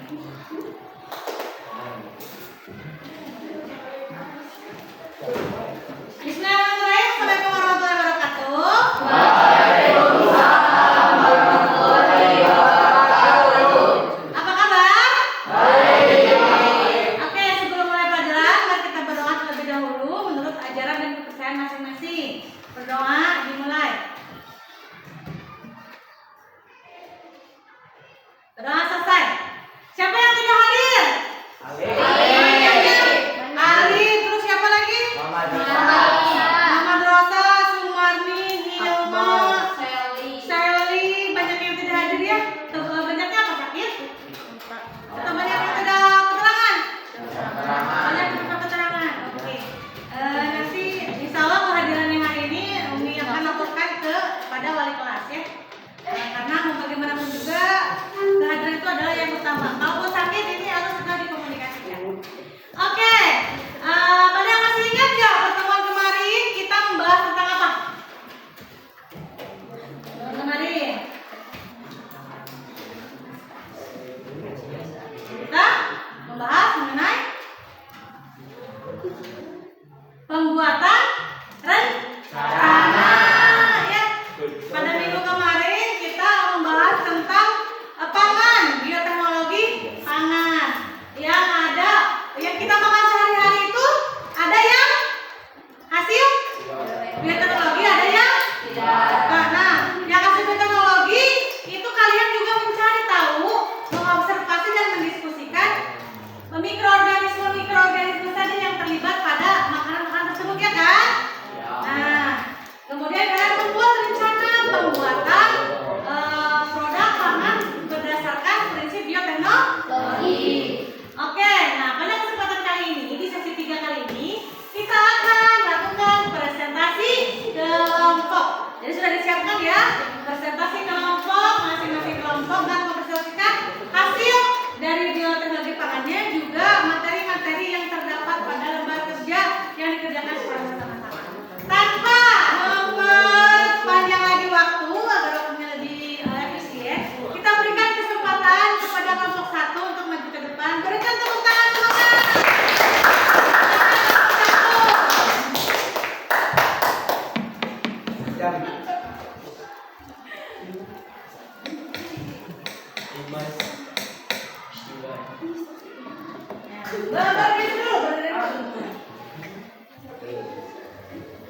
Bismillahirrahmanirrahim. Assalamualaikum warahmatullahi wabarakatuh. Apa kabar? Baik. Oke, sebelum mulai pelajaran, mari kita berdoa terlebih dahulu menurut ajaran dan kepercayaan masing-masing. Berdoa dimulai. Berdoa selesai. Siapa yang tidak hadir? Ali, terus siapa lagi? Muhammad Rosa, Sumarni, Hilma, Sally. Banyak yang tidak hadir ya? Banyaknya apa, sakit? Atau banyak yang ada keterangan? Banyak yang ada keterangan. Oke. Nanti insya Allah kehadirannya hari ini Umi akan laporkan kepada wali kelas ya. Karena mau bagaimanapun juga kehadiran itu adalah yang utama. Kalau sakit ini harus segera dikomunikasikan. Oke, pada masih ingat nggak pertemuan kemarin kita membahas tentang apa? Kemarin kita membahas mengenai pembuatan rencana ya. Pada minggu kemarin kita membahas tentang pangan, bioteknologi pangan. Yang kita makan sehari-hari itu ada yang hasil bioteknologi, ada yang tidak. Nah, yang hasil bioteknologi itu kalian juga mencari tahu, mengobservasi dan mendiskusikan mikroorganisme saja yang terlibat pada makanan-makanan tersebut ya kan? Nah, kemudian kalian membuat rencana pembuatan produk pangan berdasarkan prinsip bioteknologi. Oke, nah pada kesempatan kali ini, di sesi 3 kali ini, kita akan melakukan presentasi kelompok. Jadi sudah disiapkan ya, presentasi kelompok, masing-masing kelompok dan mempresentasikan hasil dari bioteknologi pangannya, juga materi-materi yang terdapat pada lembar kerja yang dikerjakan secara bersama-sama. Tanpa memperpanjang lagi waktu, agar waktunya lebih efisien, kita berikan kesempatan kepada kelompok 1 untuk maju ke depan. Berikan tepuk tangan semangat. Berdiri dulu.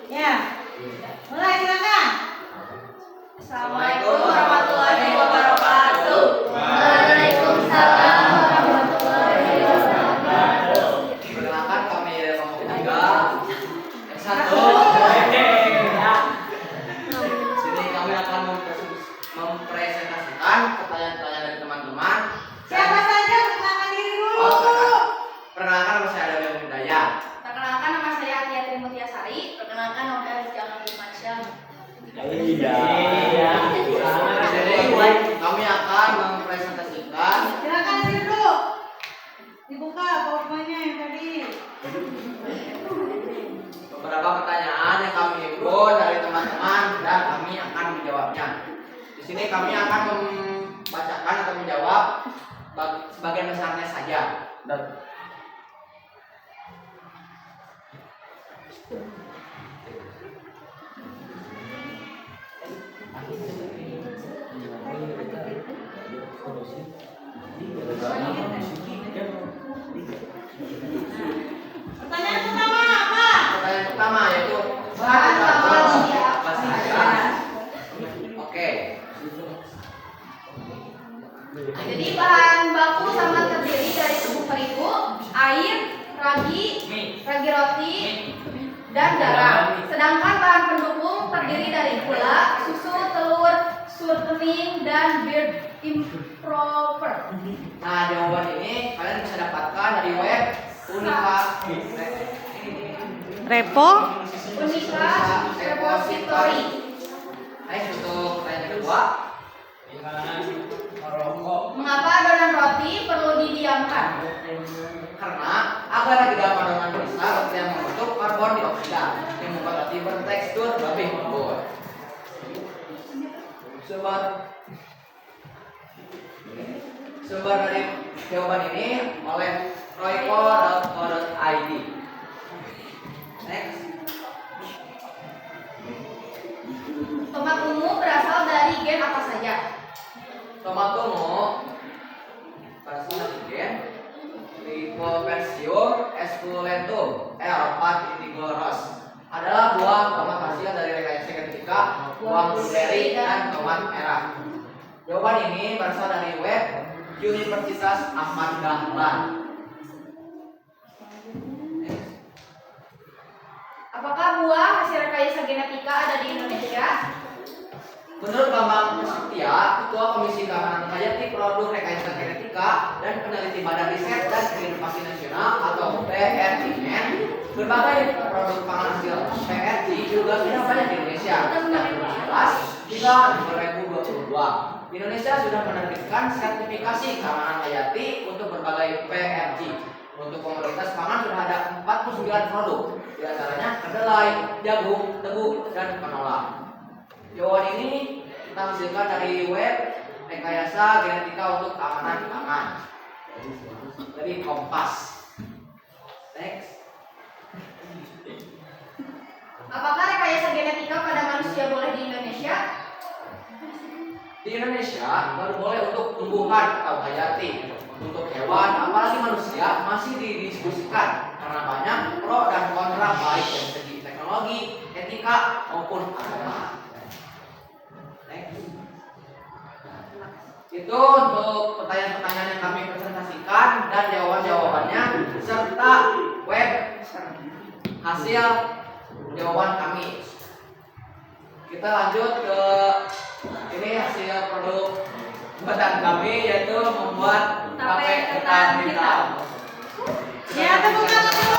Ya, mulai silakan. Assalamualaikum warahmatullahi wabarakatuh. Waalaikumsalam warahmatullahi wabarakatuh. Perkenalkan kami dari kelompok 3 S1. Sini kami akan mempresentasikan pertanyaan-pertanyaan dari teman-teman. Siapa saja perkenalkan diri dulu. Perkenalkan nama saya Adam Hidayat. Perkenalkan nama saya Atia Trimutiasari. Perkenalkan nama saya Rizky Mansyah. Jadi kami akan mempresentasikan Silakan diri dulu. Dibuka PowerPoint-nya yang tadi. beberapa pertanyaan yang kami himpun dari teman-teman dan kami akan menjawabnya. Di sini kami akan membacakan atau menjawab sebagian besarnya saja. Pertanyaan pertama apa? Pertanyaan pertama yaitu Bahan baku apa saja? Oke. Jadi bahan baku sangat terdiri dari tepung terigu, air, ragi roti, dan garam. Sedangkan bahan pendukung terdiri dari gula, susu, telur, shortening, dan bird improper. Nah, jawaban ini kalian bisa dapatkan dari web Unika Repository. Baik, untuk pertanyaan kedua. Mengapa adonan roti perlu didiamkan? Karena agar tidak adonan bisa yang membentuk karbon dioksida yang membuat roti bertekstur lebih lembut. Sobat. Sumber dari jawaban ini oleh royco.co.id. Next. Tomat ungu berasal dari gen apa saja? Tomat ungu berasal dari gen Lycopodium esculentum L4 indigo ros adalah buah tomat hasil dari rekayasa genetika buah blueberry dan tomat merah. Jawaban ini berasal dari web Universitas Ahmad Dahlan. Apakah buah hasil rekayasa genetika ada di Indonesia? Menurut Bambang Setia, Ketua Komisi Keamanan Hayati Produk Rekayasa Genetika dan Peneliti Badan Riset dan Inovasi Nasional atau BRIN, berbagai produk pangan hasil PRG juga sudah banyak di Indonesia. Sejak 2011 hingga 2022, Indonesia sudah menerbitkan sertifikasi keamanan hayati untuk berbagai PRG. Untuk komoditas pangan sudah ada 49 produk, di antaranya kedelai, jagung, tebu, dan canola. Jawaban ini kita hasilkan dari web rekayasa genetika untuk keamanan pangan dari Kompas. Next. Apakah rekayasa genetika pada manusia boleh di Indonesia? Di Indonesia baru boleh untuk tumbuhan atau hayati. Untuk hewan, apalagi manusia, masih didiskusikan karena banyak pro dan kontra baik dari segi teknologi, etika maupun agama. Itu untuk pertanyaan-pertanyaan yang kami presentasikan dan jawaban-jawabannya serta web hasil jawaban kami. Kita lanjut ke ini hasil produk buatan kami yaitu membuat tape ketan hitam. Ya, tepuk tangan dulu.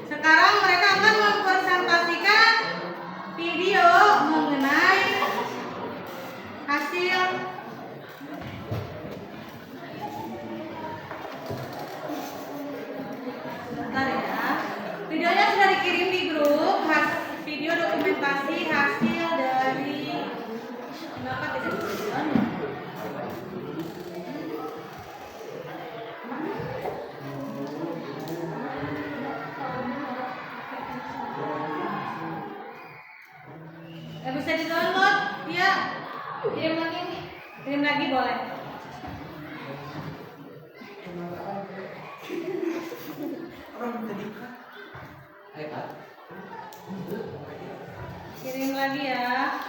Sekarang mereka akan mempresentasikan video mengenai hasil bentar ya. Videonya sudah dikirim di grup video dokumentasi hasil dari kenapa tidak dikirim? Bisa di-download ya. Kirim lagi boleh. Kirim lagi ya.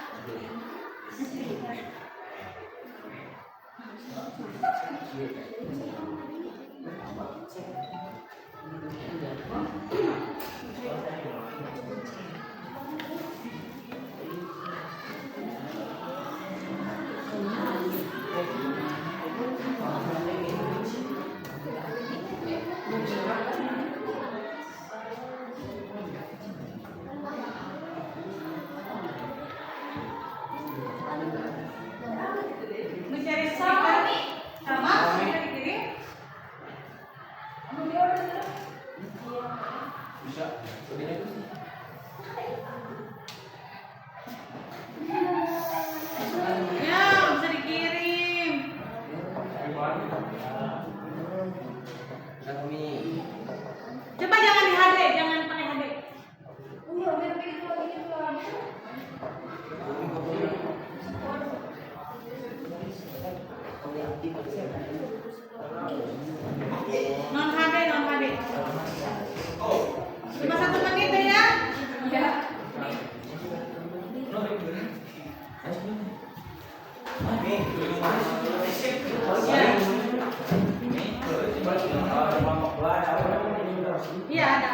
Mencari stiker sama sudah dikirim. Bisa. Ya, bisa dikirim. Coba jangan di HD, jangan pakai HD. Non HD, non HD. Cuma 1 menit ya. Iya. Iya ada.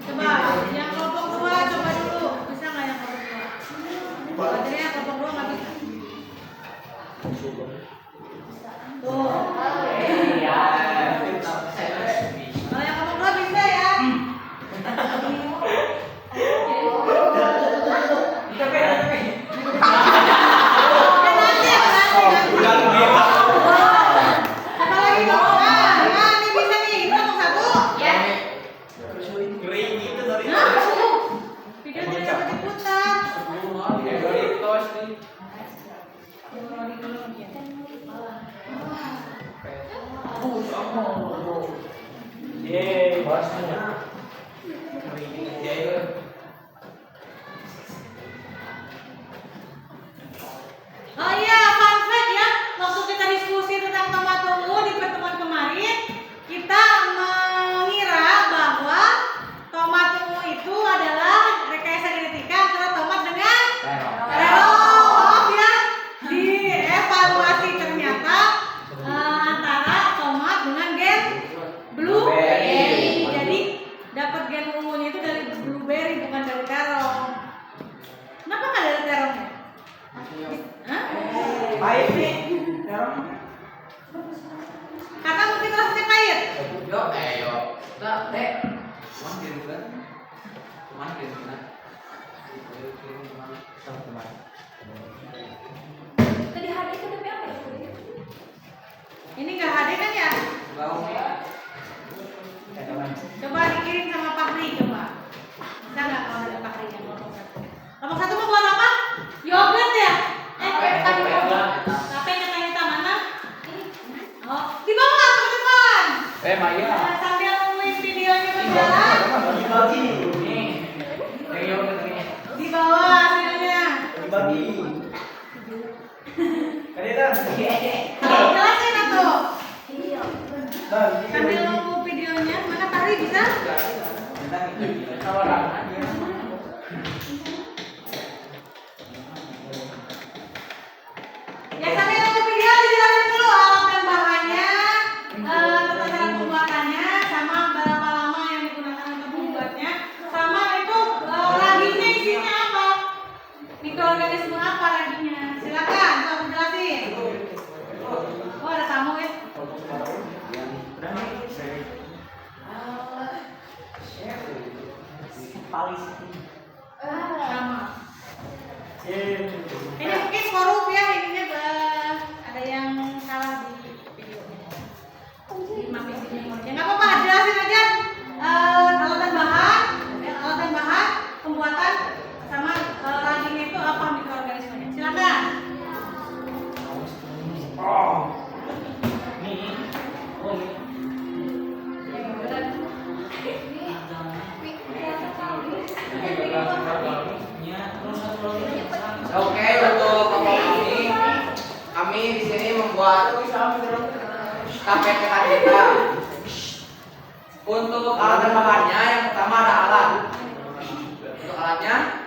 Coba yang kelompok 2 coba dulu. Bisa nggak yang kelompok 2? Baterainya kelompok 2 nggak bisa. Tuh. Kalau yang kelompok 2 bisa ya. Nanti. Yeay, bahasanya. Oh iya, fun fact ya, waktu kita diskusi tentang tomat ungu di pertemuan kemarin, kita mengira bahwa tomat ungu itu adalah rekayasa genetika antara tomat dengan terong. Maaf ya, dievaluasi ternyata antara tomat dengan gen blueberry. Jadi dapat gen ungunya itu dari blueberry bukan dari terong. Kenapa nggak dari terongnya? Hah? Baik nih. Terong. Karena mungkin rasanya pahit. Yo, yo. Kita teh. Cuman kirim kan? Cuman kirim kan? Kirim kemana? Teman-teman. Tadi hari itu tapi apa ya? Ini nggak ada kan ya? Bau. Coba dikirim sama Pak Ri coba. Bisa nggak kalau ada Pak Ri yang kelompok satu? Kelompok satu mau buat apa? Yogurt ya? Tadi apa yang kita mana? Oh, di bawah teman-teman. Maya. Nah, sambil nungguin videonya berjalan, Bagi-bagi. Nih. Yang yogurt ini. di bawah hasilnya. Bagi. Kadang. Jelasin aku. Bagi. Sambil nunggu videonya, mana Pak Ri bisa? Tawaran. Ya sambil nunggu video dijelasin dulu alat dan bahannya, tata cara pembuatannya, sama berapa lama yang digunakan untuk membuatnya, sama itu raginya isinya apa, mikroorganisme apa raginya. Silakan, coba jelasin. Oh ada tamu ya? Sama. Ini mungkin korup ya ininya ada yang salah di videonya. Maafin sini. Ya nggak apa-apa, jelasin aja alat dan bahan pembuatan sama raginya itu apa mikroorganismenya. Silakan. Oh. Nih. Oh, nih. Oke, untuk kelompok ini kami di sini membuat tape ketan kita. Untuk alat dan bahannya yang pertama ada alat. Untuk alatnya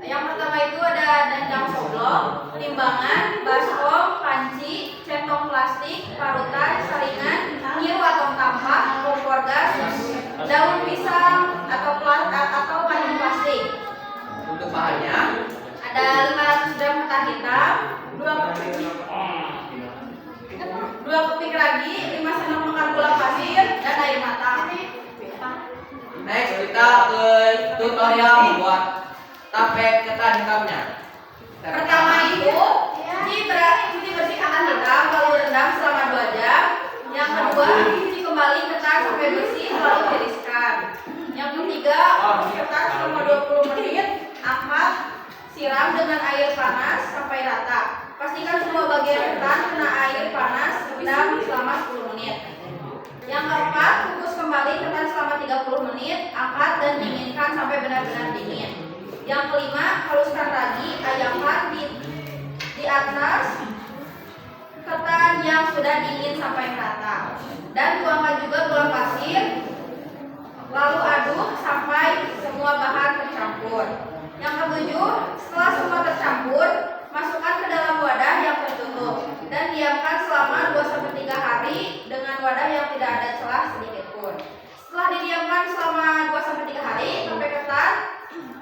Yang pertama itu ada danjang soblok, timbangan, baskom, panci, centong plastik, parutan, saringan, nyiru atau kampak, kompor gas, daun pisang atau payung plastik. untuk bahannya Ada 500 gram ketan hitam, 2 keping ragi, 5 sendok makan gula pasir, dan air matang. next kita ke tutorial membuat tape ketan hitamnya. Pertama itu cuci bersih ketan hitam lalu rendam selama 2 jam. Yang kedua, cuci kembali ketan sampai bersih lalu tiriskan. Yang ketiga, cuci ketan selama 20 menit, angkat, siram dengan air panas sampai rata. Pastikan semua bagian ketan kena air panas, rendam selama 10 menit. Yang keempat, kukus kembali ketan selama 30 menit, angkat dan dinginkan sampai benar-benar dingin. Yang kelima, haluskan ragi, ayamkan di atas ketan yang sudah dingin sampai merata. Dan tuangkan juga gula pasir, lalu aduk sampai semua bahan tercampur. Yang ketujuh, setelah semua tercampur, masukkan ke dalam wadah yang tertutup dan diamkan selama 2-3 hari dengan wadah yang tidak ada celah sedikit pun. Setelah didiamkan selama 2-3 hari, tape ketan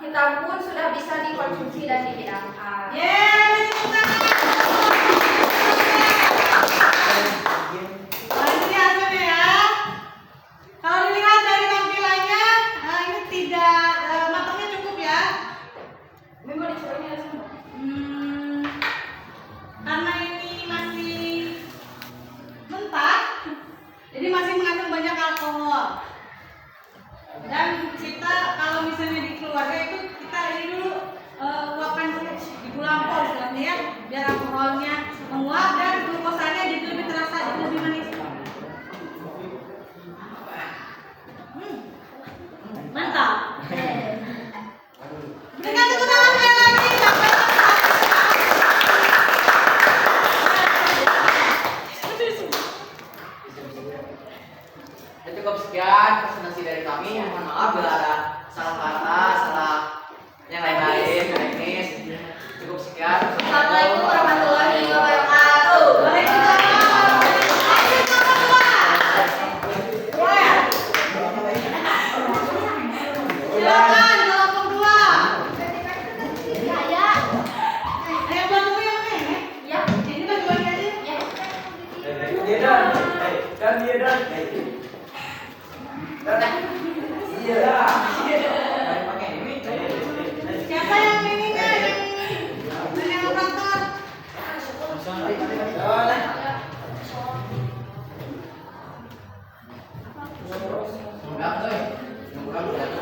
hitam pun sudah bisa dikonsumsi dan dihidangkan. Yeay, nah, ini hasilnya ya. Kalau dilihat dari tampilannya, ini tidak matangnya cukup ya. Memang dicobain ada semua. Karena ini masih mentah, jadi masih mengandung banyak alkohol. Dan kita kalau misalnya di keluarga itu kita ini dulu uapkan dulu di gulampol istilahnya ya, biar alkoholnya menguap dan glukosanya jadi lebih terasa, jadi lebih manis. sekian presentasi dari kami. Mohon maaf bila ada salah kata, salah yang lain-lain, teknis. Cukup sekian. Assalamualaikum warahmatullahi wabarakatuh. Waalaikumsalam. Ayo sama dua. Silakan kelompok dua. Saya Ayo bantu yang ini. ya Ini bagi-bagi aja. ya. Dia dan. Dan dia dan. Iya dah. Pakai ini. Siapa yang ininya yang operator? Enggak, coy. Mudah mudahan.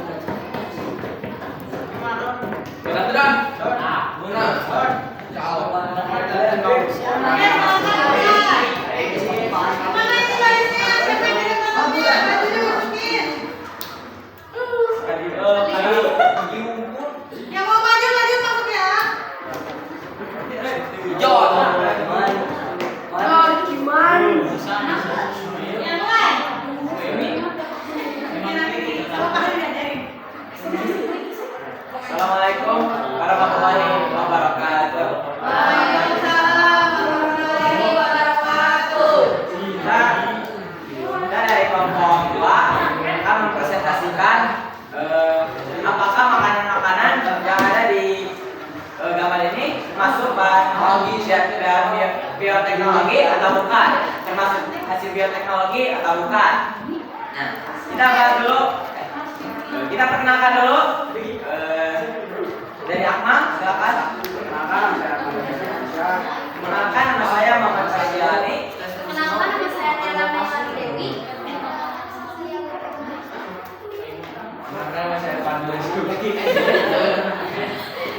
Berat dan. Benar. Jauh. Oke, silakan mulai. Mana ini barisnya? Siapa yang di depannya? Maju dimasukin. Yang mau maju masuk ya. Jod. Yang mulai. Ini nanti Bapak yang diajarin. Assalamualaikum warahmatullahi wabarakatuh. Waalaikumsalam warahmatullahi wabarakatuh. Kita dari kelompok 2 akan mempresentasikan apakah makanan-makanan yang ada di gambar ini termasuk bahan teknologi dan bioteknologi atau bukan, termasuk hasil bioteknologi atau bukan. Nah, kita bahas dulu. Kita perkenalkan dulu dari Akmal, silakan. Perkenalkan nama saya Muhammad Sajilani. Kenalkan nama saya Tiara Melani Dewi.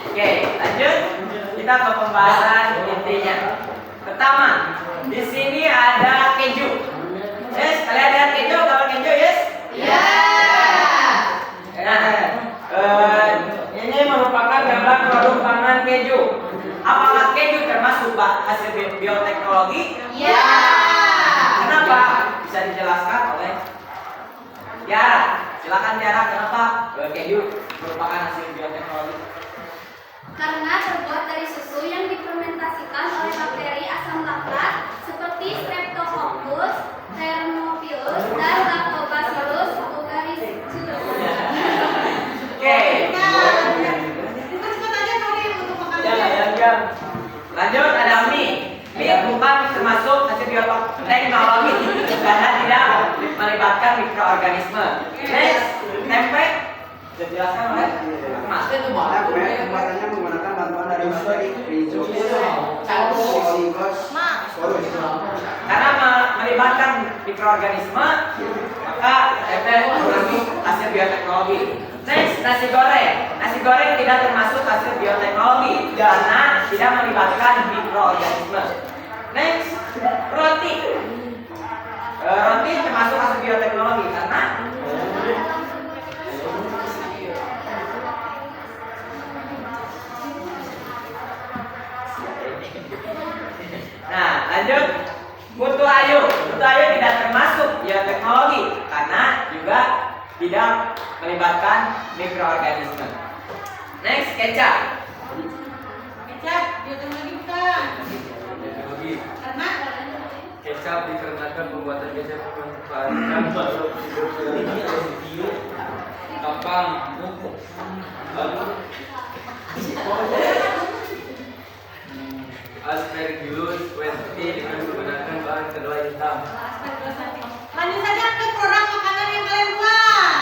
Oke, lanjut. Kita ke pembahasan intinya. Pertama, di sini ada keju. Yes, kalian lihat keju, gambar keju, yes? Ya. Nah, ini merupakan gambar produk pangan keju. Apakah keju termasuk hasil bioteknologi? Ya. Kenapa? Bisa dijelaskan oleh Tiara. Silakan Tiara, kenapa keju merupakan hasil bioteknologi? Karena terbuat dari susu yang difermentasikan oleh bakteri asam laktat seperti Streptococcus, Thermophilus, dan Lactobacillus thuringiensis. Oke. Cepat aja kali untuk makan. Lanjut, ada mie. Mie bukan termasuk hasil bioteknologi karena tidak melibatkan mikroorganisme. Next, tempe. Bisa dijelaskan oleh Mas. Itu banget. Pembuatannya menggunakan bantuan dari bakteri Karena melibatkan mikroorganisme, maka tempe mengandung hasil bioteknologi. Next, nasi goreng. Nasi goreng tidak termasuk hasil bioteknologi karena tidak melibatkan mikroorganisme. Next, roti. Roti termasuk hasil bioteknologi karena nah, lanjut. Putu ayu. Putu ayu tidak termasuk bioteknologi karena juga tidak melibatkan mikroorganisme. Next, kecap. Kecap, bioteknologi bukan. Karena Kecap dikarenakan pembuatan kecap memanfaatkan bahan bio, kapang, mukuk, aspergillus westi dengan menggunakan bahan kedelai hitam. lanjut saja ke produk makanan yang kalian buat.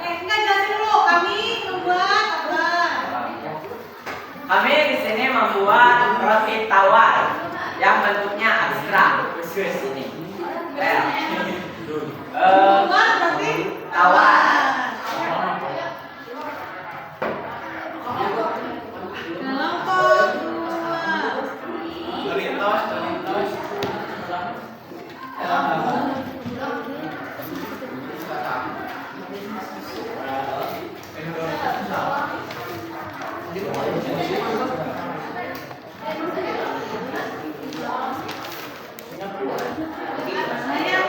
Enggak jelasin dulu. Kami membuat apa? Kami di sini membuat roti tawar yang bentuknya abstrak. Ini. Membuat roti Tawar. kelompok dua. Saya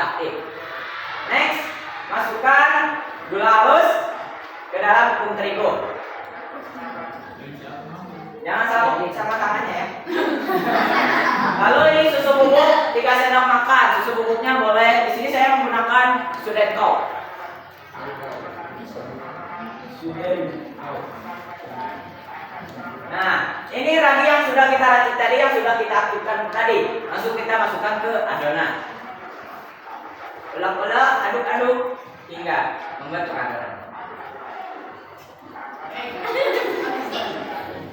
aktif. Next, masukkan gula halus ke dalam tepung terigu. Jangan sabuk sama tangannya ya. Lalu ini susu bubuk 3 sendok makan. Susu bubuknya boleh. Di sini saya menggunakan susu Denko. Nah, ini ragi yang sudah kita racik tadi, yang sudah kita aktifkan tadi. Langsung kita masukkan ke adonan. Ulek-ulek, aduk-aduk hingga membentuk adonan.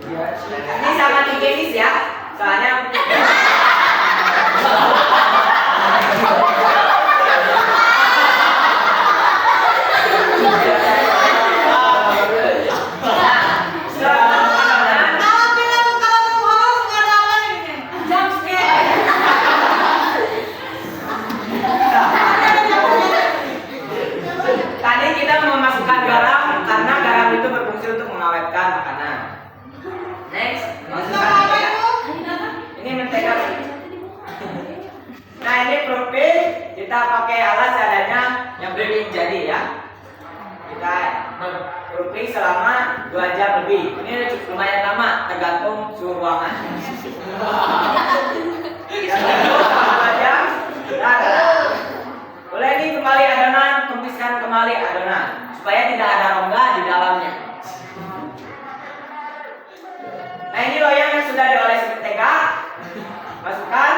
Ini sangat higienis ya, soalnya tadi kita memasukkan garam karena garam itu berfungsi untuk mengawetkan makanan. Next, masukkan mentega. Ini mentega. Nah, ini proofing kita pakai alat seadanya yang belum jadi ya. Kita proofing selama 2 jam lebih. Ini cukup lumayan lama tergantung suhu ruangan. Selama 2 jam. Boleh ini kembali adonan, tumiskan kembali adonan supaya tidak ada rongga di dalamnya. Nah, ini loyang yang sudah diolesi mentega. Masukkan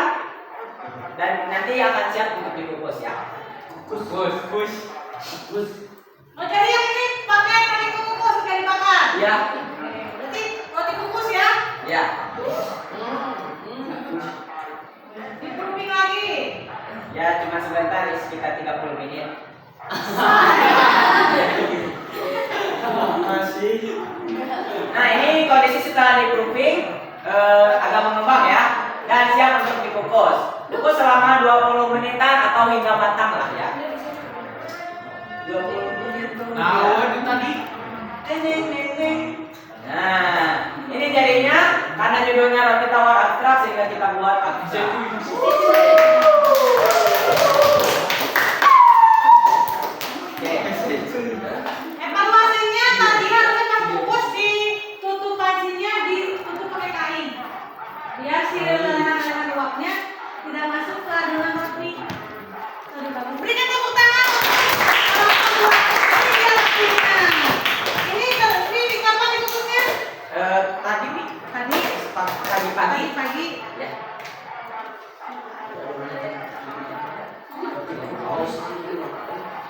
dan nanti akan siap untuk dikukus ya. Kukus. Oh, jadi yang ini pakai tadi kukus kayak dibakar. Ya. Berarti roti kukus ya? Ya. Diproofing lagi. Ya, cuma sebentar, sekitar 30 menit. Nah, ini kondisi setelah di-proofing agak mengembang ya dan siap untuk dikukus. Kukus selama 20 menitan atau hingga matang lah ya. 20 menit. Nah, ini jadinya karena judulnya roti tawar abstrak sehingga kita buat abstrak. Evaluasinya tadi harusnya pas kukus ditutup pancinya ditutup pakai kain biar si leher uapnya tidak masuk ke adonan roti. Tadi bagus. Berikan tepuk tangan. Ini kapan dikukusnya? Tadi Pagi. ya.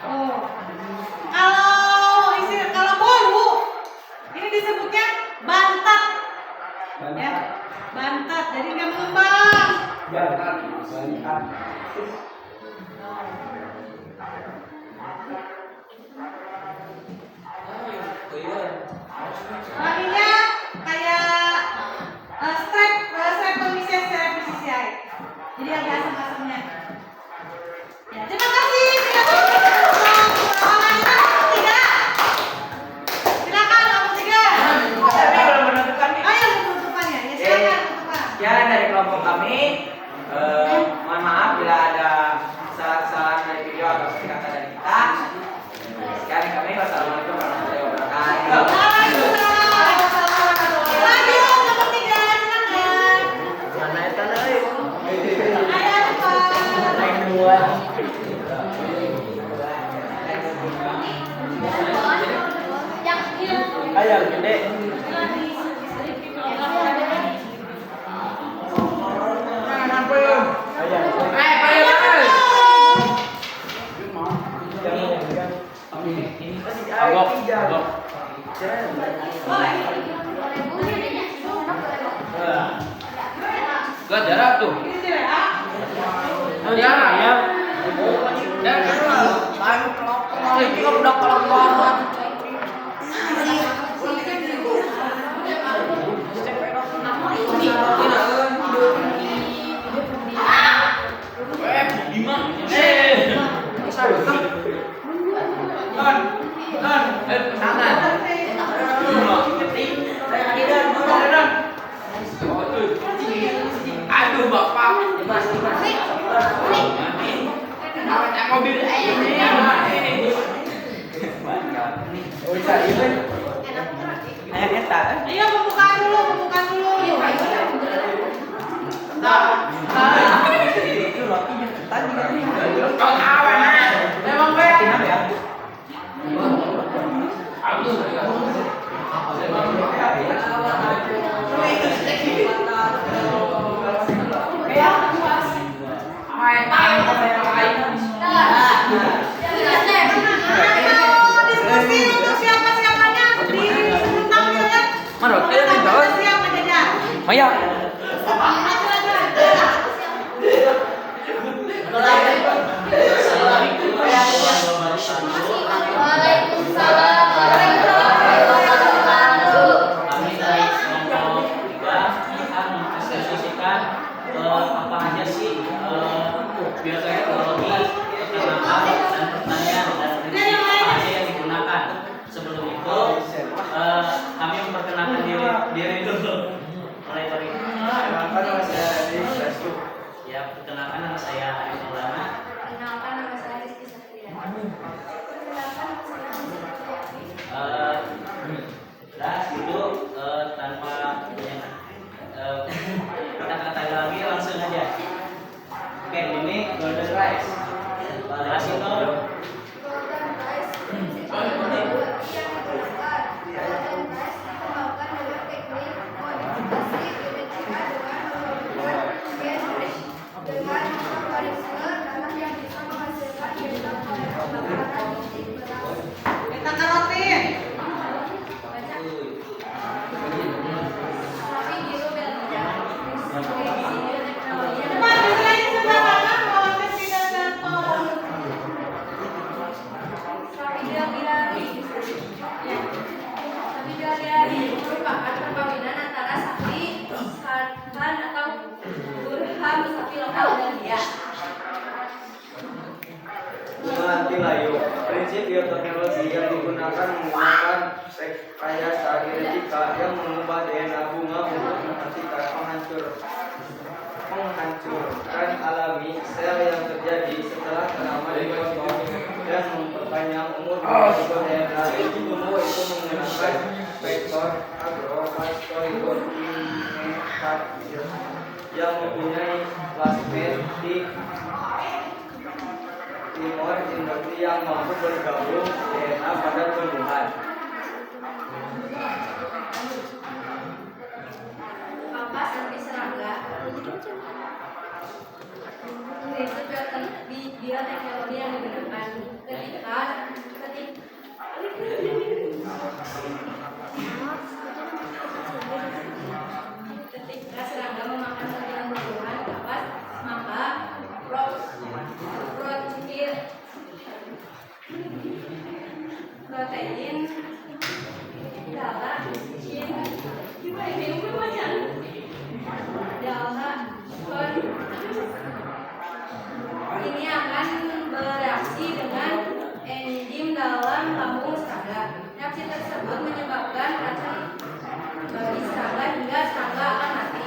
Oh. Kalau bolu ini disebutnya bantat. Ya. Bantat. Jadi nggak mengembang. Wanginya kayak strep pemisis CCI. Jadi agak asam-asamnya. Ya, terima kasih. Silakan nomor 3. Tapi belum menentukan nih. Ayo penutupannya. Ya, silakan penutupan. Sekian dari kelompok kami. Mohon maaf bila ada kesalahan-kesalahan dari video atau kata dari kita. Sekian dari kami. Wassalamualaikum warahmatullahi wabarakatuh. Lanjut nomor 3, silakan. Mana itu tadi? Ayo cepat. Ayam gede. Gak jarak tuh. Ini sih ya. Jarak ya. Dan kalau udah kelaparan. Aduh bapak. mobil ini. Oh, bisa ini. Ayah eta. Ayo pembukaan dulu. Itu rotinya tadi kan. Kau tahu nah. Emang gue. Diskusi untuk siapa-siapanya di sementang ya. Mana dia nih tahu? Siapa jajan? Maya. Waalaikumsalam warahmatullahi wabarakatuh. Kami dari kelompok 3 akan mendiskusikan apa aja sih bioteknologi, peternakan, dan pertanian dan apa aja yang digunakan. Sebelum itu kami memperkenalkan diri dulu. Mulai dari ya, perkenalkan nama saya Arif Maulana. Perkenalkan nama saya Rizky Satria. Nah, itu tanpa kata-kata lagi langsung aja. Oke, ini golden rice. Jelasin dong. Golden rice yang digunakan. Golden rice dikembangkan dengan teknik modifikasi genetika dengan menggunakan gen dengan mekanisme tanam yang bisa menghasilkan bintang pada pembakaran biji beras. Beta karotin. Kami biru Belgia. Teknologi yang Cepat diserahin sebelah kanan bahwa tidak jatuh. Sabidari merupakan perkawinan antara sapi, sarban atau burham sapi lokal Belgia. Menganti layu. Prinsip bioteknologi yang digunakan menggunakan rekayasa genetika yang mengubah DNA bunga untuk menghancurkan alami sel yang terjadi setelah tanaman dipotong dan memperpanjang umur DNA. Tumbuh itu menggunakan vektor agropastoidoinektar yang mempunyai plasmid di timur industri yang mampu bergabung DNA pada tumbuhan. Kapas anti serangga. Prinsip bioteknologi yang digunakan ketika serangga memakan serpihan tumbuhan kapas, maka protein darah ini akan bereaksi dengan enzim dalam lambung serangga. Reaksi tersebut menyebabkan racun bagi serangga hingga serangga akan mati.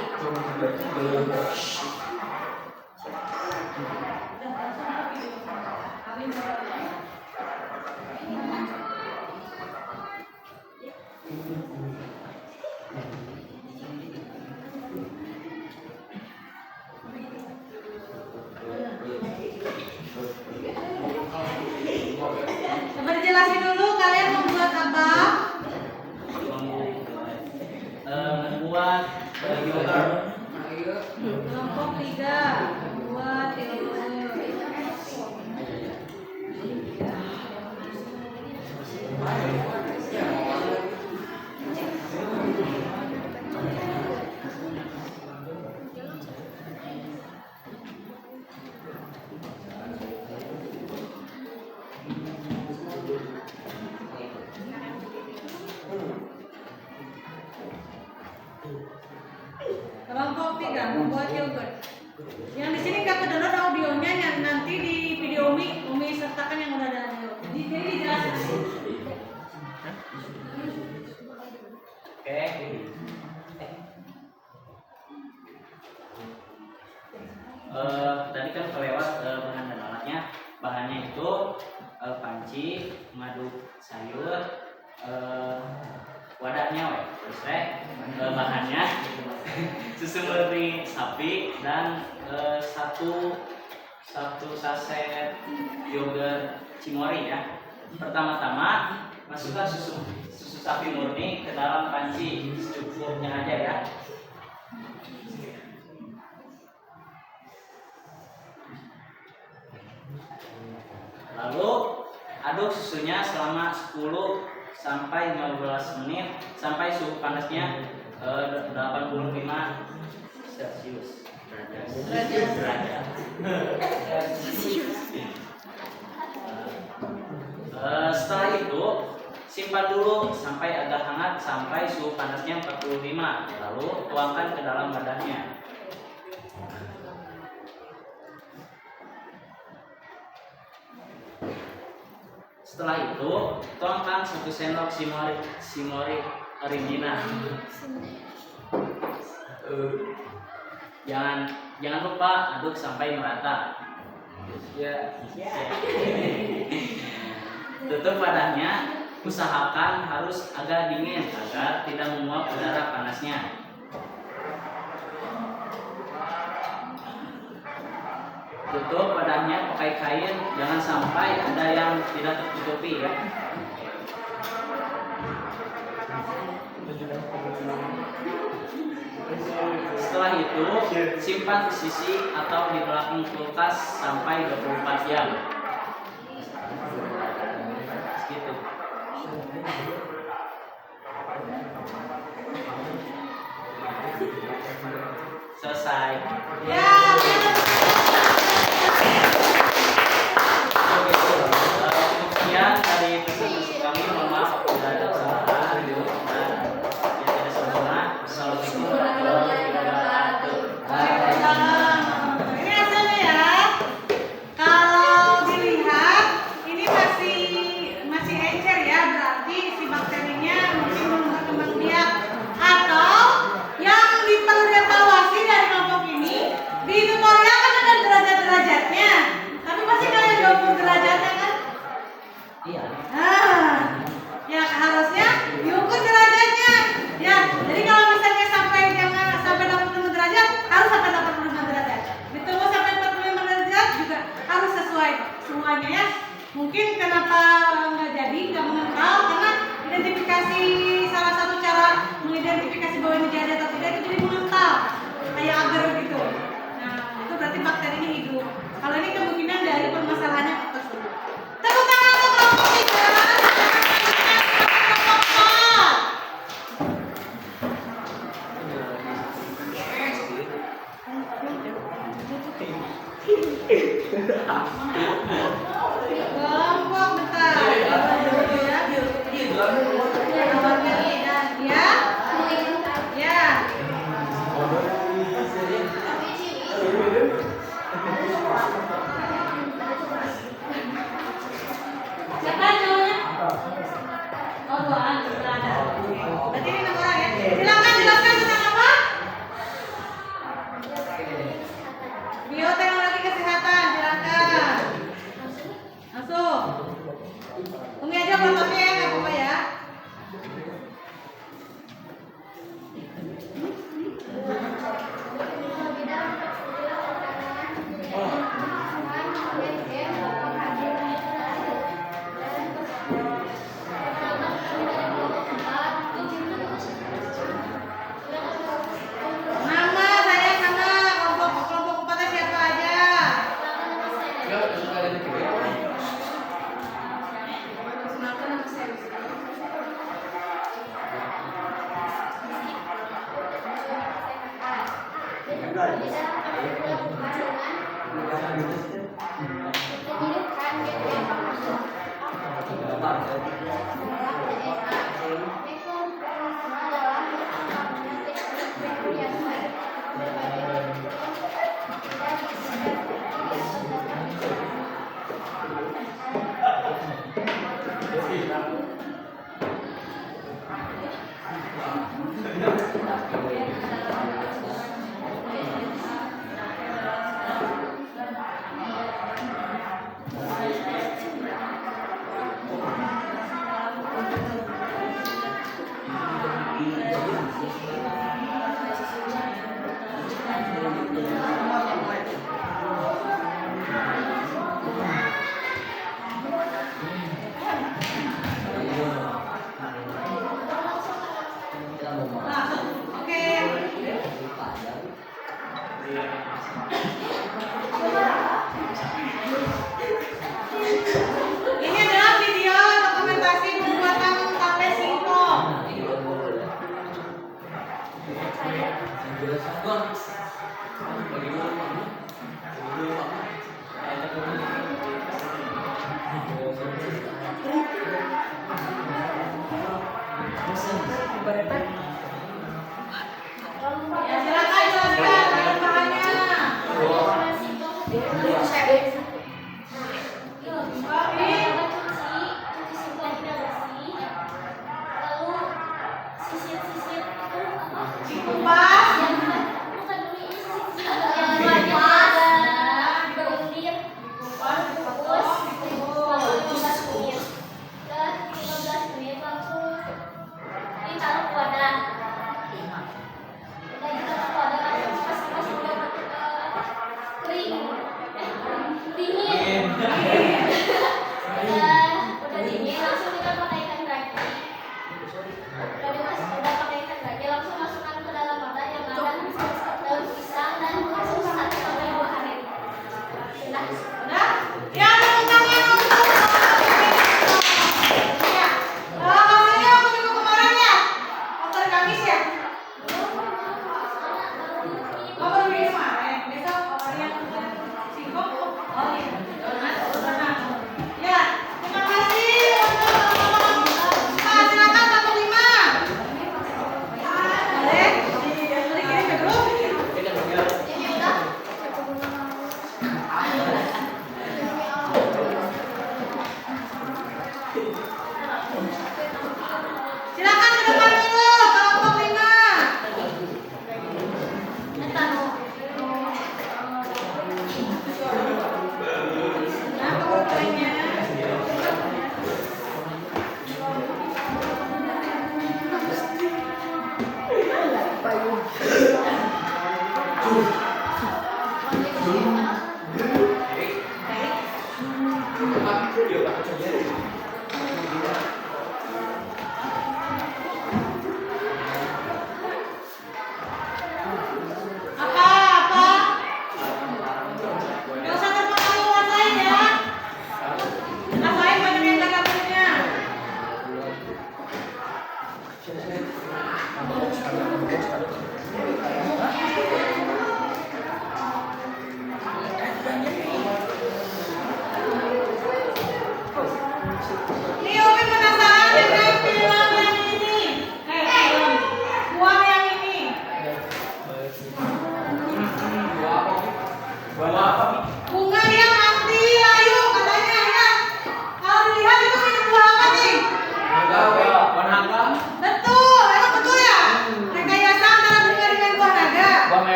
Coba dijelasin dulu kalian membuat apa? Membuat yogurt. Kelompok 3 membuat yogurt. Kelompok 3 membuat yogurt. Yang di sini nggak kedownload audionya, yang nanti di video Umi sertakan yang udah ada audio. Jadi dijelasin. Oke. Tadi kan kelewat bahan dan alatnya. Bahan bahannya itu panci, madu sayur, wadahnya terus bahannya susu murni sapi dan satu saset yogurt Cimory ya. Pertama-tama masukkan susu sapi murni ke dalam panci secukupnya aja ya. Lalu aduk susunya selama 10 sampai 15 menit sampai suhu panasnya 85 Celcius. Derajat. Setelah itu simpan dulu sampai agak hangat sampai suhu panasnya 45. Lalu tuangkan ke dalam wadahnya. Setelah itu tuangkan 1 sendok Cimory original. Jangan lupa aduk sampai merata. Ya. Tutup wadahnya, usahakan harus agak dingin agar tidak menguap udara panasnya. Tutup wadahnya pakai kain, jangan sampai ada yang tidak tertutupi ya. Setelah itu simpan di sisi atau di belakang kulkas sampai 24 jam. Segitu. Selesai. Ya, Sekian dari pesan-pesan kami. Mohon maaf apabila ada kesalahan dan yang tidak sempurna. Assalamualaikum warahmatullahi wabarakatuh. ini hasilnya ya. Kalau dilihat ini masih encer ya, berarti si bakterinya mungkin belum berkembang biak. Atau yang perlu dievaluasi dari kelompok ini, di tutorial kan ada derajat-derajatnya, tapi pasti kalian 20 derajatnya kan? Iya. Ya harusnya diukur derajatnya. Ya, jadi kalau misalnya sampai 85 derajat, harus sampai 85 derajat. Ditunggu sampai 45 derajat juga harus sesuai semuanya ya. Mungkin kenapa nggak mengental karena identifikasi salah satu cara mengidentifikasi bahwa ini jadi atau tidak itu jadi mengental kayak agar gitu. Nah, itu berarti bakterinya hidup. Kalau ini kemungkinan dari permasalahannya tersebut. Tepuk tangan untuk kelompok 3. Kelompok bentar. Ya. Ya. Siapa namanya? Oh, doang ada. Berarti ini 6 orang ya. Silakan jelaskan tentang apa? Bioteknologi kesehatan, silakan. Masuk. Umi aja fotonya ya, nggak apa-apa ya. Nama saya sama kelompok 4 siapa aja?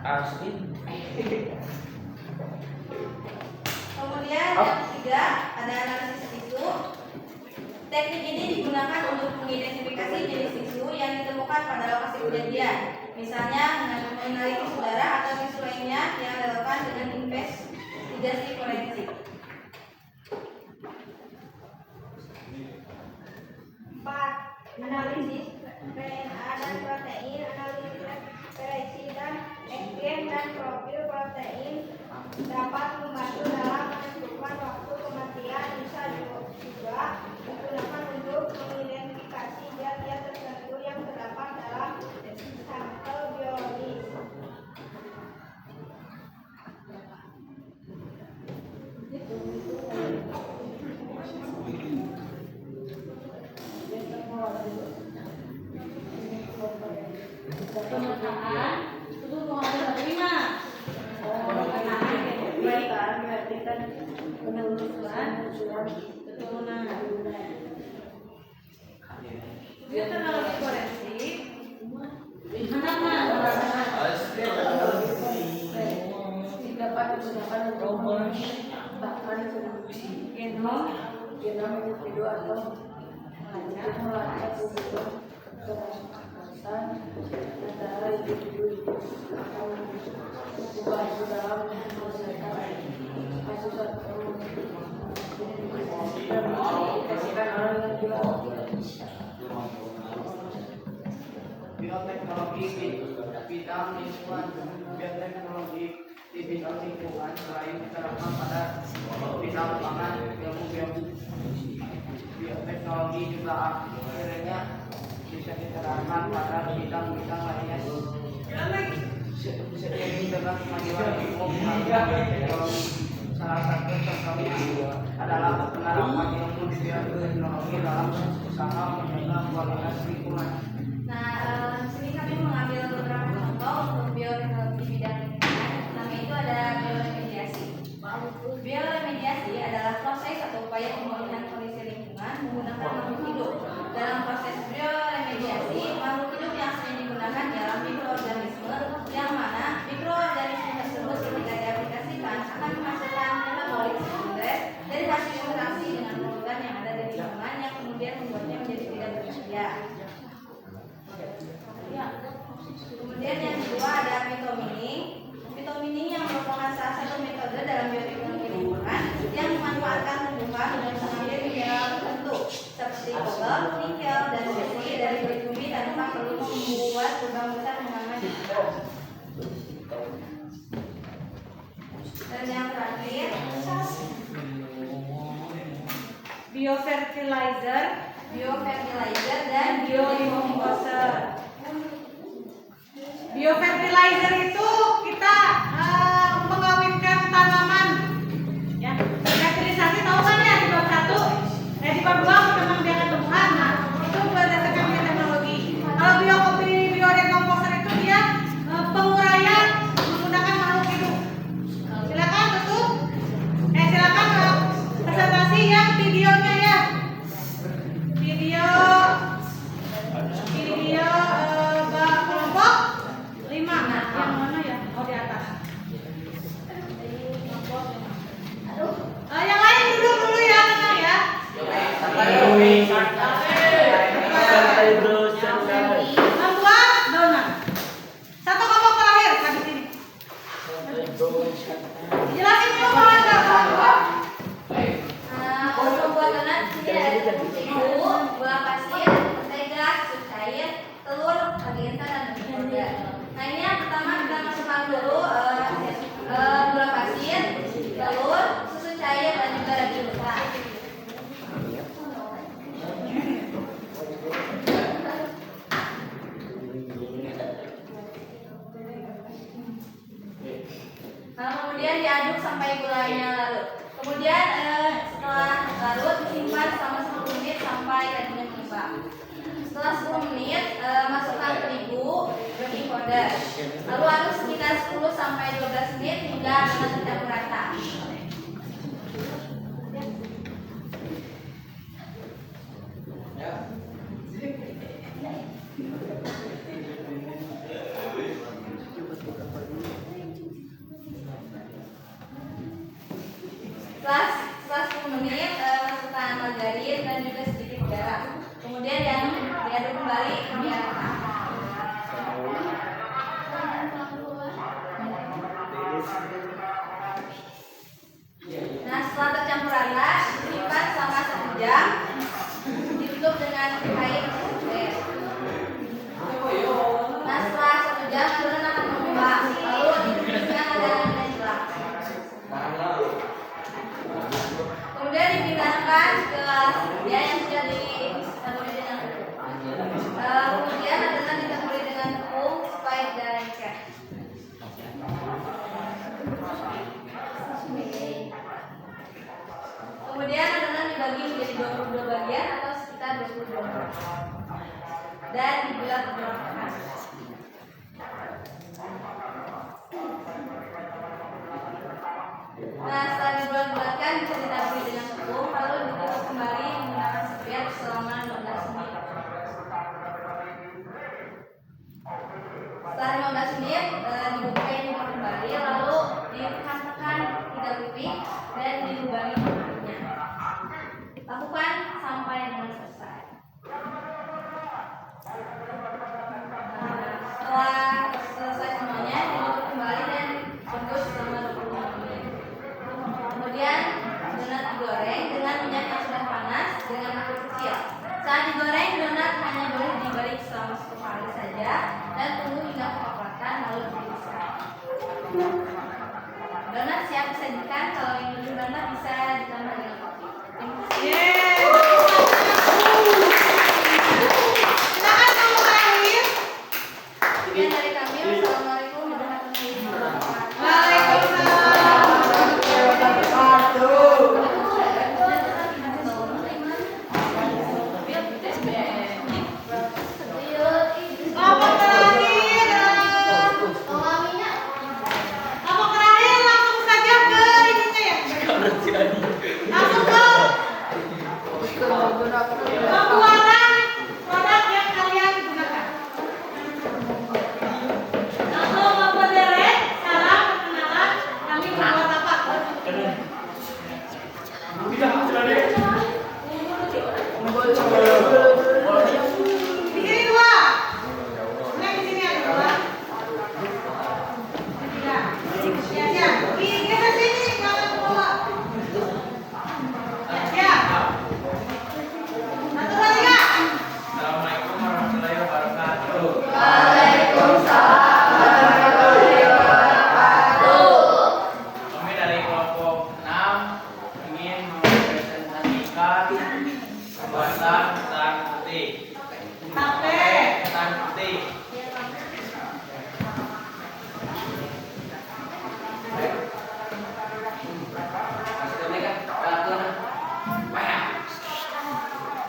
Asli. Kemudian yang ketiga ada analisis tisu. Teknik ini digunakan untuk mengidentifikasi jenis tisu yang ditemukan pada lokasi kejadian. Misalnya mengenali tisu darah atau tisu lainnya yang relevan dengan investigasi forensik. 4. Analisis DNA dan protein, analisis ekspresi dan gen dan profil protein dapat membantu dalam menentukan waktu kematian. Bisa juga digunakan untuk mengidentifikasi zat-zat tertentu yang terdapat dalam sampel biologis. Pemetaan itu mau ada terima. Penelusuran keturunan. Dia teknologi forensik. Mana? Dapat digunakan untuk bahkan Genom. individu atau melacak hubungan kerasukan antara individu atau membantu dalam menyelesaikan kasus atau mengidentifikasikan orang yang hilang. Bioteknologi bidang lingkungan. Bioteknologi di bidang lingkungan selain diterapkan pada bidang pangan, ilmu bioteknologi juga akhirnya bisa diterapkan pada bidang-bidang lainnya. Seiring dengan kemajuan ilmu teknologi, salah satu contohnya adalah penerapan ilmu bioteknologi dalam usaha menjaga kualitas lingkungan. Nah, sini kami mengambil beberapa contoh untuk bioteknologi bidang lingkungan. Pertama itu ada bioremediasi. Bioremediasi adalah proses atau upaya pemulihan kondisi lingkungan menggunakan makhluk hidup. Dalam proses bioremediasi, makhluk hidup yang sering digunakan ialah mikroorganisme, yang mana mikroorganisme tersebut ketika diaplikasikan akan menghasilkan metabolit sekunder dari hasil interaksi dengan polutan yang ada di lingkungan yang kemudian membuatnya menjadi tidak berbahaya. Kemudian yang kedua ada phytomining. Phytomining yang merupakan salah satu metode dalam bioteknologi lingkungan yang memanfaatkan tumbuhan dengan mengambil mineral tertentu seperti kobalt, nikel, dan besi dari kulit bumi tanpa perlu membuat lubang besar pengaman. Dan yang terakhir Biofertilizer. biofertilizer dan Bioremediasi. Biofertilizer itu kita mengawinkan tanaman. Ya, fertilisasi tahu kan ya di bab 1, di bab 2 mengembangkan tumbuhan. Nah, itu berdasarkan bioteknologi. Kalau biorekomposer itu dia penguraian menggunakan makhluk hidup. Silakan tutup. Silakan presentasi yang videonya ya. Video kelompok 5. Nah, yang mana ya? Oh, di atas. Yang lain duduk dulu ya, tenang ya. Membuat donat. Satu kelompok terakhir habis ini. Jelasin dulu kalau ada kelompok. untuk membuat donat ini ada tepung terigu, gula pasir, mentega, susu cair, telur, ragi instan, dan baking powder. Nah ini yang pertama kita masukkan dulu gula pasir, telur, susu cair, dan juga ragi instan. Nah, kemudian diaduk sampai gulanya larut. Kemudian setelah larut disimpan selama 10 menit sampai radinya mengembang. Setelah 10 menit masukkan terigu, baking powder. Lalu aduk sekitar 10 sampai 12 menit hingga adonan tercampur rata. dan dibulat-bulatkan. Nah, setelah dibulat-bulatkan bisa ditaburi dengan tepung, lalu ditutup kembali menggunakan spriat selama 15 menit. Setelah 15 menit dibuka kembali, lalu ditekan-tekan 3 titik dan dilubangi tengahnya. Lakukan sampai dengan selesai. Setelah selesai semuanya, ditutup kembali dan rebus selama 25 menit. Kemudian donat digoreng dengan minyak yang sudah panas dengan api kecil. Saat digoreng, donat hanya boleh dibalik selama 1 kali saja dan tunggu hingga kecoklatan lalu ditiriskan. Donat siap disajikan. Kalau ingin minum donat bisa ditambah dengan kopi. Terima kasih. Silakan kamu terakhir. Sekian dari kami. Wassalamualaikum warahmatullahi wabarakatuh. Waalaikumsalam. Kelompok terakhir, kelompok terakhir langsung saja ke ininya ya. Langsung ke pembuatan produk yang kalian gunakan. Langsung memberderet cara perkenalan kami membuat apa. Di sini 2. Nah, di sini ada 2. 3. Ya, siap. Geser sini, jangan ke bawah. Ya, siap. 1, 2, 3. Assalamualaikum warahmatullahi wabarakatuh. Kami dari kelompok 6 ingin mempresentasikan pembuatan ketan putih. Tape. Ketan putih.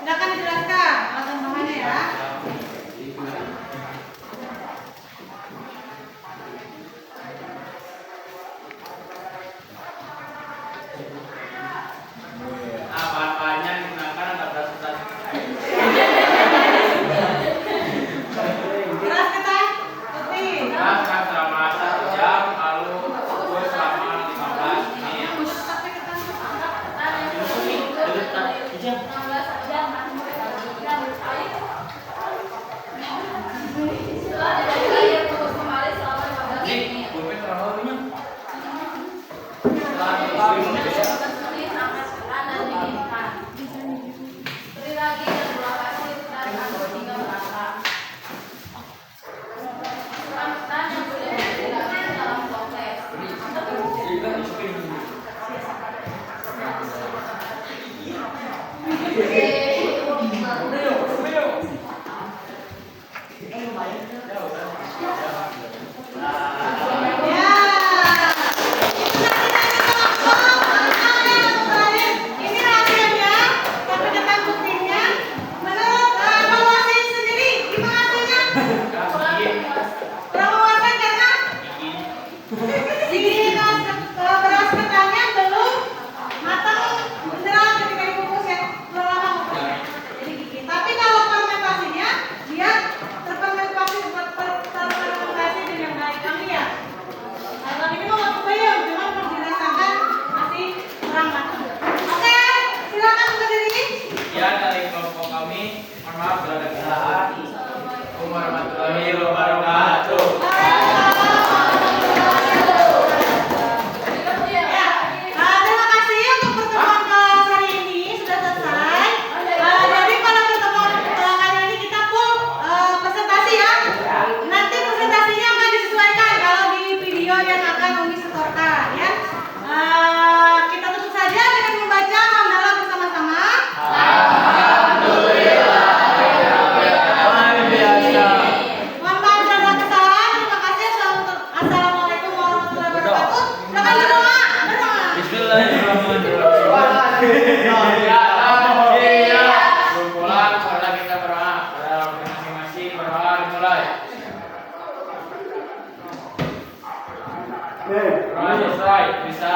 Silakan dijelaskan alat bahannya ya. Apa-apanya digunakan ada beras ketan. Beras ketan putih. Dimasukkan selama 1 jam, lalu tunggu selama 15 menit. Tape ketan putih. Ini pulpen terlalu banyak. Setelah 15 menit, Ya. Ini hasilnya, tape ketan putihnya. Menurut evaluasi sendiri, gimana hasilnya? Kurang memuaskan karena beras ketannya belum matang beneran ketika dibungkus ya, belum lama bungkusnya. Jadi gigit. Tapi kalau fermentasinya dia terfermentasi dengan baik kami ya. Kalau ini mau waktu bayar, cuma perlu dirasakan masih kurang matang. Oke, silakan berdiri. sekian dari kelompok kami. Mohon maaf bila ada kesalahan. Assalamualaikum warahmatullahi wabarakatuh. Ya, terima kasih untuk pertemuan kelas hari ini sudah selesai. Jadi pada pertemuan kali ini kita full presentasi ya. Nanti presentasinya akan disesuaikan kalau di video yang akan Umi setorkan ya. Kita tutup saja dengan membaca hamdalah bersama-sama. Mohon maaf bila ada kesalahan. Terima kasih. Assalamualaikum warahmatullahi wabarakatuh. Silakan berdoa. Bismillahirrahmanirrahim. Kumpulan, mari kita berdoa. Selesai, bisa.